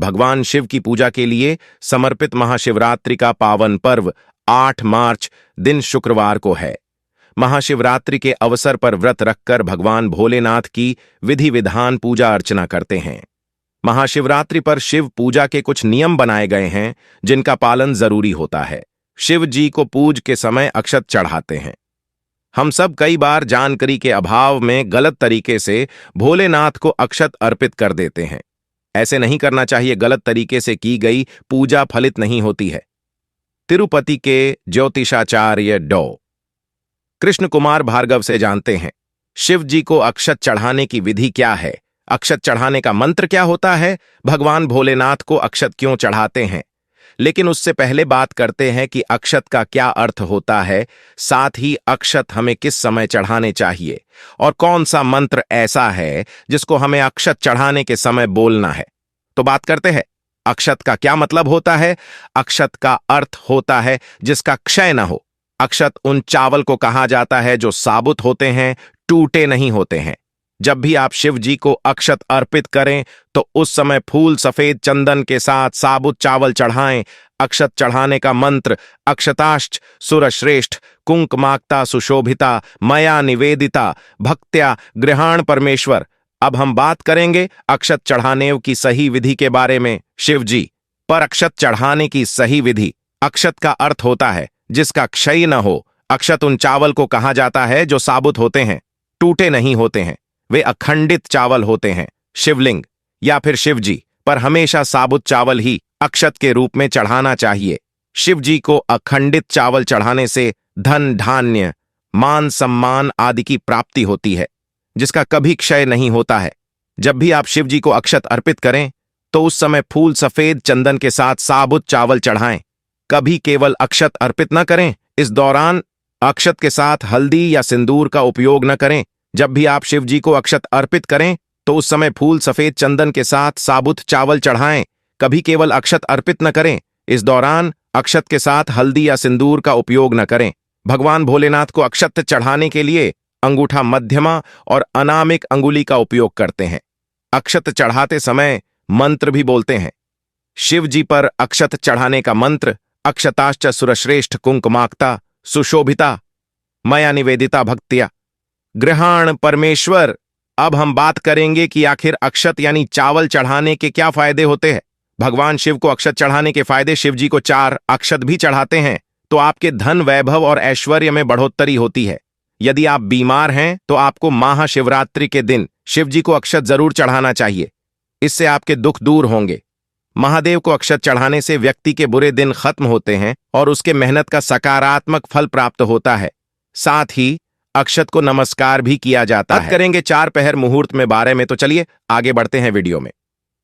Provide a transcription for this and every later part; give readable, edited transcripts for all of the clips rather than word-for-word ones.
भगवान शिव की पूजा के लिए समर्पित महाशिवरात्रि का पावन पर्व 8 मार्च दिन शुक्रवार को है। महाशिवरात्रि के अवसर पर व्रत रखकर भगवान भोलेनाथ की विधि विधान पूजा अर्चना करते हैं। महाशिवरात्रि पर शिव पूजा के कुछ नियम बनाए गए हैं जिनका पालन जरूरी होता है। शिव जी को पूज के समय अक्षत चढ़ाते हैं। हम सब कई बार जानकारी के अभाव में गलत तरीके से भोलेनाथ को अक्षत अर्पित कर देते हैं। ऐसे नहीं करना चाहिए। गलत तरीके से की गई पूजा फलित नहीं होती है। तिरुपति के ज्योतिषाचार्य डॉ कृष्ण कुमार भार्गव से जानते हैं, शिव जी को अक्षत चढ़ाने की विधि क्या है, अक्षत चढ़ाने का मंत्र क्या होता है, भगवान भोलेनाथ को अक्षत क्यों चढ़ाते हैं। लेकिन उससे पहले बात करते हैं कि अक्षत का क्या अर्थ होता है, साथ ही अक्षत हमें किस समय चढ़ाने चाहिए और कौन सा मंत्र ऐसा है जिसको हमें अक्षत चढ़ाने के समय बोलना है। तो बात करते हैं, अक्षत का क्या मतलब होता है। अक्षत का अर्थ होता है जिसका क्षय न हो। अक्षत उन चावल को कहा जाता है जो साबुत होते हैं, टूटे नहीं होते हैं। जब भी आप शिव जी को अक्षत अर्पित करें तो उस समय फूल सफेद चंदन के साथ साबुत चावल चढ़ाएं। अक्षत चढ़ाने का मंत्र अक्षताश्च सुरश्रेष्ठ कुंकुमाक्ता सुशोभिता मया निवेदिता भक्त्या गृहाण परमेश्वर। अब हम बात करेंगे अक्षत चढ़ाने की सही विधि के बारे में। शिव जी पर अक्षत चढ़ाने की सही विधि। अक्षत का अर्थ होता है जिसका क्षय न हो। अक्षत उन चावल को कहा जाता है जो साबुत होते हैं, टूटे नहीं होते हैं। वे अखंडित चावल होते हैं। शिवलिंग या फिर शिव जी पर हमेशा साबुत चावल ही अक्षत के रूप में चढ़ाना चाहिए। शिव जी को अखंडित चावल चढ़ाने से धन धान्य मान सम्मान आदि की प्राप्ति होती है जिसका कभी क्षय नहीं होता है। जब भी आप शिव जी को अक्षत अर्पित करें तो उस समय फूल सफेद चंदन के साथ साबुत चावल चढ़ाएं। कभी केवल अक्षत अर्पित न करें। इस दौरान अक्षत के साथ हल्दी या सिंदूर का उपयोग न करें। जब भी आप शिव जी को अक्षत अर्पित करें तो उस समय फूल सफेद चंदन के साथ साबुत चावल चढ़ाएं। कभी केवल अक्षत अर्पित न करें। इस दौरान अक्षत के साथ हल्दी या सिंदूर का उपयोग न करें। भगवान भोलेनाथ को अक्षत चढ़ाने के लिए अंगूठा मध्यमा और अनामिक अंगुली का उपयोग करते हैं। अक्षत चढ़ाते समय मंत्र भी बोलते हैं। शिव जी पर अक्षत चढ़ाने का मंत्र अक्षताश्च सुरश्रेष्ठ कुंकुमाक्ता सुशोभिता मया निवेदिता भक्त्या गृहाण परमेश्वर। अब हम बात करेंगे कि आखिर अक्षत यानी चावल चढ़ाने के क्या फायदे होते हैं। भगवान शिव को अक्षत चढ़ाने के फायदे। शिव जी को 4 अक्षत भी चढ़ाते हैं तो आपके धन वैभव और ऐश्वर्य में बढ़ोतरी होती है। यदि आप बीमार हैं तो आपको महाशिवरात्रि के दिन शिव जी को अक्षत जरूर चढ़ाना चाहिए। इससे आपके दुख दूर होंगे। महादेव को अक्षत चढ़ाने से व्यक्ति के बुरे दिन खत्म होते हैं और उसके मेहनत का सकारात्मक फल प्राप्त होता है। साथ ही अक्षत को नमस्कार भी किया जाता है। बात करेंगे 4 पहर मुहूर्त में बारे में, तो चलिए आगे बढ़ते हैं वीडियो में।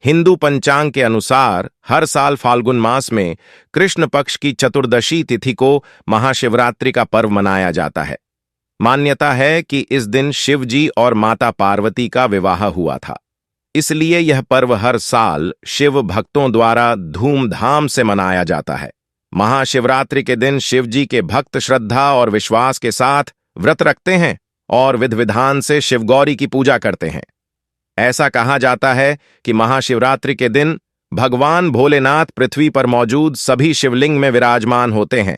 हिंदू पंचांग के अनुसार हर साल फाल्गुन मास में कृष्ण पक्ष की चतुर्दशी तिथि को महाशिवरात्रि का पर्व मनाया जाता है। मान्यता है कि इस दिन शिव जी और माता पार्वती का विवाह हुआ था, इसलिए यह पर्व हर साल शिव भक्तों द्वारा धूमधाम से मनाया जाता है। महाशिवरात्रि के दिन शिव जी के भक्त श्रद्धा और विश्वास के साथ व्रत रखते हैं और विधि विधान से शिवगौरी की पूजा करते हैं। ऐसा कहा जाता है कि महाशिवरात्रि के दिन भगवान भोलेनाथ पृथ्वी पर मौजूद सभी शिवलिंग में विराजमान होते हैं।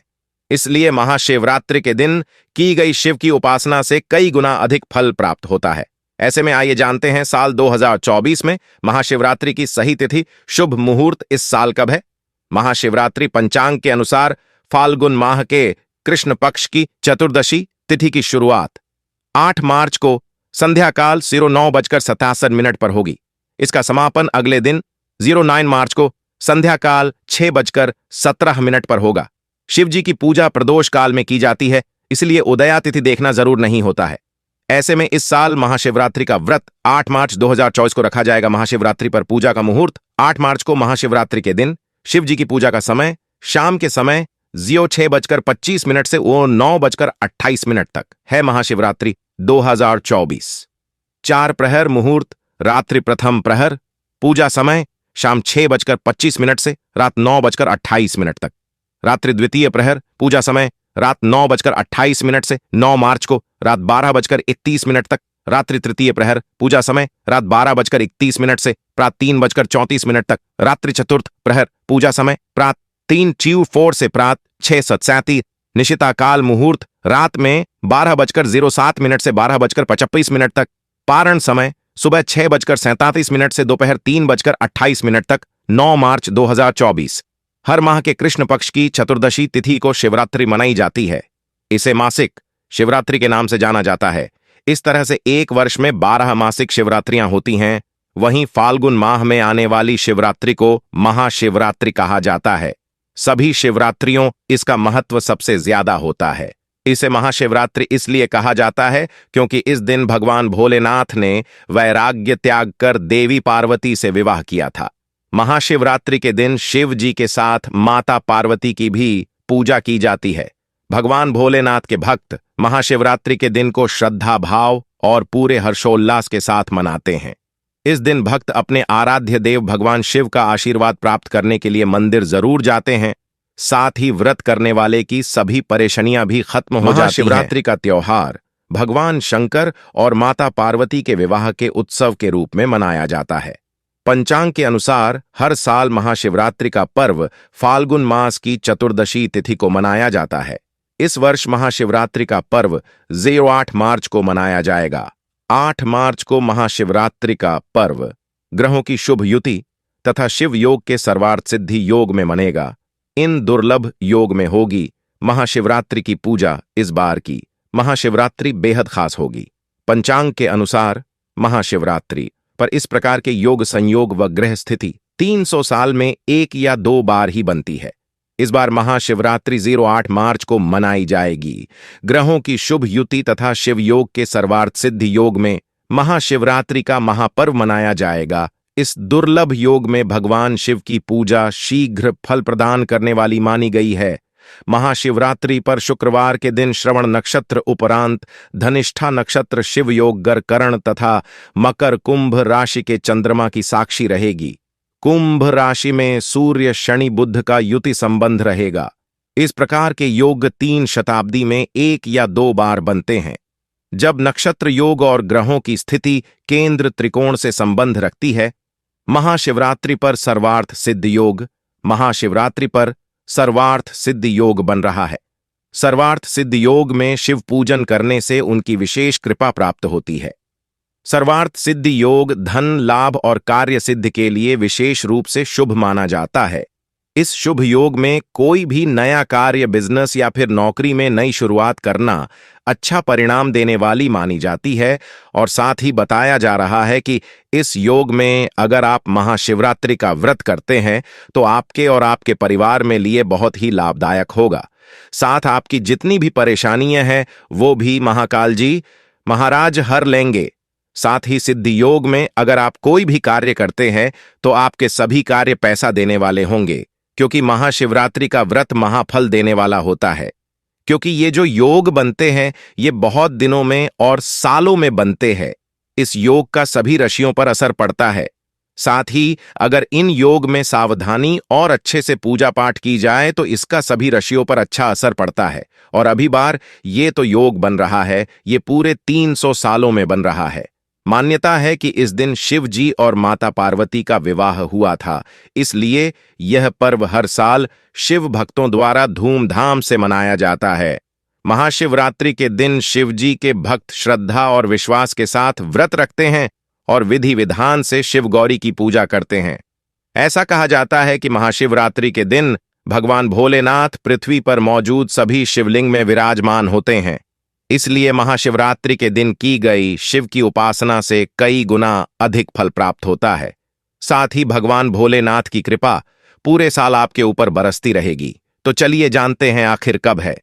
इसलिए महाशिवरात्रि के दिन की गई शिव की उपासना से कई गुना अधिक फल प्राप्त होता है। ऐसे में आइए जानते हैं साल 2024 में महाशिवरात्रि की सही तिथि, शुभ मुहूर्त इस साल कब है। महाशिवरात्रि पंचांग के अनुसार फाल्गुन माह के कृष्ण पक्ष की चतुर्दशी तिथि की शुरुआत 8 मार्च को संध्या काल 09:67 पर होगी। इसका समापन अगले दिन 09 मार्च को संध्या काल 6:17 पर होगा। शिव जी की पूजा प्रदोष काल में की जाती है, इसलिए उदया तिथि देखना जरूर नहीं होता है। ऐसे में इस साल महाशिवरात्रि का व्रत 8 मार्च 2024 को रखा जाएगा। महाशिवरात्रि पर पूजा का मुहूर्त 8 मार्च को महाशिवरात्रि के दिन। शिव जी की पूजा का समय शाम के समय 06:25 से 09:28 तक है। महाशिवरात्रि 2024 4 प्रहर मुहूर्त रात्रि प्रथम प्रहर। पूजा समय शाम 6:25 से रात 9:28 तक। रात्रि द्वितीय प्रहर पूजा समय रात 9:28 से 9 मार्च को रात 12:31 तक। रात्रि तृतीय प्रहर पूजा समय रात 12:31 से प्रात 3:34 तक। रात्रि चतुर्थ प्रहर पूजा समय प्रात 3:04 से प्रात 6:37। निशिता काल मुहूर्त रात में 12:07 से 12:25 तक। पारण समय सुबह 6:37 से दोपहर 3:28 तक। 9 मार्च 2024। हर माह के कृष्ण पक्ष की चतुर्दशी तिथि को शिवरात्रि मनाई जाती है। इसे मासिक शिवरात्रि के नाम से जाना जाता है। इस तरह से एक वर्ष में 12 मासिक शिवरात्रियां होती हैं। वहीं फाल्गुन माह में आने वाली शिवरात्रि को महाशिवरात्रि कहा जाता है। सभी शिवरात्रियों इसका महत्व सबसे ज्यादा होता है। इसे महाशिवरात्रि इसलिए कहा जाता है क्योंकि इस दिन भगवान भोलेनाथ ने वैराग्य त्याग कर देवी पार्वती से विवाह किया था। महाशिवरात्रि के दिन शिव जी के साथ माता पार्वती की भी पूजा की जाती है। भगवान भोलेनाथ के भक्त महाशिवरात्रि के दिन को श्रद्धा भाव और पूरे हर्षोल्लास के साथ मनाते हैं। इस दिन भक्त अपने आराध्य देव भगवान शिव का आशीर्वाद प्राप्त करने के लिए मंदिर जरूर जाते हैं। साथ ही व्रत करने वाले की सभी परेशानियां भी खत्म हो जाती हैं। महाशिवरात्रि का त्योहार भगवान शंकर और माता पार्वती के विवाह के उत्सव के रूप में मनाया जाता है। पंचांग के अनुसार हर साल महाशिवरात्रि का पर्व फाल्गुन मास की चतुर्दशी तिथि को मनाया जाता है। इस वर्ष महाशिवरात्रि का पर्व 08 मार्च को मनाया जाएगा। 8 मार्च को महाशिवरात्रि का पर्व ग्रहों की शुभ युति तथा शिव योग के सर्वार्थ सिद्धि योग में मनेगा। इन दुर्लभ योग में होगी महाशिवरात्रि की पूजा। इस बार की महाशिवरात्रि बेहद खास होगी। पंचांग के अनुसार महाशिवरात्रि पर इस प्रकार के योग संयोग व ग्रह स्थिति 300 साल में 1 या 2 बार ही बनती है। इस बार महाशिवरात्रि 08 मार्च को मनाई जाएगी। ग्रहों की शुभ युति तथा शिव योग के सर्वार्थ सिद्धि योग में महाशिवरात्रि का महापर्व मनाया जाएगा। इस दुर्लभ योग में भगवान शिव की पूजा शीघ्र फल प्रदान करने वाली मानी गई है। महाशिवरात्रि पर शुक्रवार के दिन श्रवण नक्षत्र उपरांत धनिष्ठा नक्षत्र शिव योग गरकरण तथा मकर कुंभ राशि के चंद्रमा की साक्षी रहेगी। कुंभ राशि में सूर्य शनि बुध का युति संबंध रहेगा। इस प्रकार के योग 3 शताब्दी में 1 या 2 बार बनते हैं। जब नक्षत्र योग और ग्रहों की स्थिति केंद्र त्रिकोण से संबंध रखती है। महाशिवरात्रि पर सर्वार्थ सिद्ध योग महाशिवरात्रि पर सर्वार्थ सिद्ध योग बन रहा है। सर्वार्थ सिद्ध योग में शिव पूजन करने से उनकी विशेष कृपा प्राप्त होती है। सर्वार्थ सिद्ध योग धन लाभ और कार्य सिद्ध के लिए विशेष रूप से शुभ माना जाता है। इस शुभ योग में कोई भी नया कार्य बिजनेस या फिर नौकरी में नई शुरुआत करना अच्छा परिणाम देने वाली मानी जाती है। और साथ ही बताया जा रहा है कि इस योग में अगर आप महाशिवरात्रि का व्रत करते हैं तो आपके और आपके परिवार में लिए बहुत ही लाभदायक होगा। साथ आपकी जितनी भी परेशानियां हैं वो भी महाकाल जी महाराज हर लेंगे। साथ ही सिद्धि योग में अगर आप कोई भी कार्य करते हैं तो आपके सभी कार्य पैसा देने वाले होंगे, क्योंकि महाशिवरात्रि का व्रत महाफल देने वाला होता है। क्योंकि ये जो योग बनते हैं ये बहुत दिनों में और सालों में बनते हैं। इस योग का सभी राशियों पर असर पड़ता है। साथ ही अगर इन योग में सावधानी और अच्छे से पूजा पाठ की जाए तो इसका सभी राशियों पर अच्छा असर पड़ता है। और अभी बार ये तो योग बन रहा है, ये पूरे 300 सालों में बन रहा है। मान्यता है कि इस दिन शिव जी और माता पार्वती का विवाह हुआ था, इसलिए यह पर्व हर साल शिव भक्तों द्वारा धूमधाम से मनाया जाता है। महाशिवरात्रि के दिन शिव जी के भक्त श्रद्धा और विश्वास के साथ व्रत रखते हैं और विधि विधान से शिव गौरी की पूजा करते हैं। ऐसा कहा जाता है कि महाशिवरात्रि के दिन भगवान भोलेनाथ पृथ्वी पर मौजूद सभी शिवलिंग में विराजमान होते हैं। इसलिए महाशिवरात्रि के दिन की गई शिव की उपासना से कई गुना अधिक फल प्राप्त होता है। साथ ही भगवान भोलेनाथ की कृपा पूरे साल आपके ऊपर बरसती रहेगी। तो चलिए जानते हैं आखिर कब है